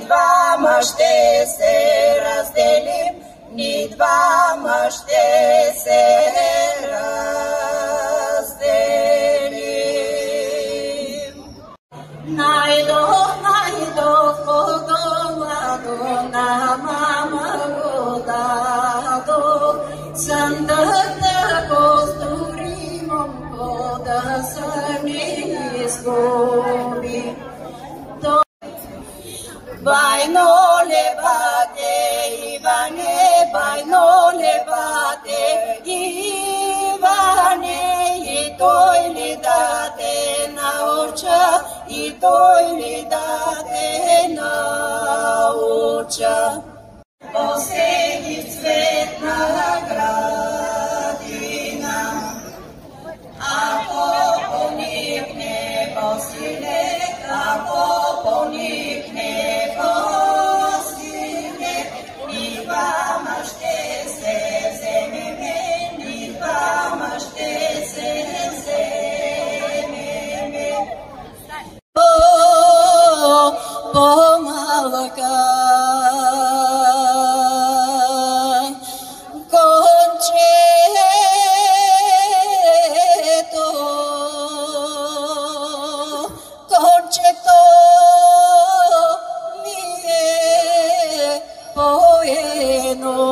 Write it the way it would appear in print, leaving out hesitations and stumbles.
Двама ще се разделим, ни двама ще се разделим. Најдов по домато, на мама го дадов, сандак да го стурим, момко да се не изгуби. Бајно лебате, Иване, бајно лебате, Иване, и тој ли даде науча, и тој ли даде науча. Последни цветна градина, ако поникне посилек, ако поникне посилек, ни двама ще се вземеме, ни двама ще се вземеме. Помалка кончето ми е поено.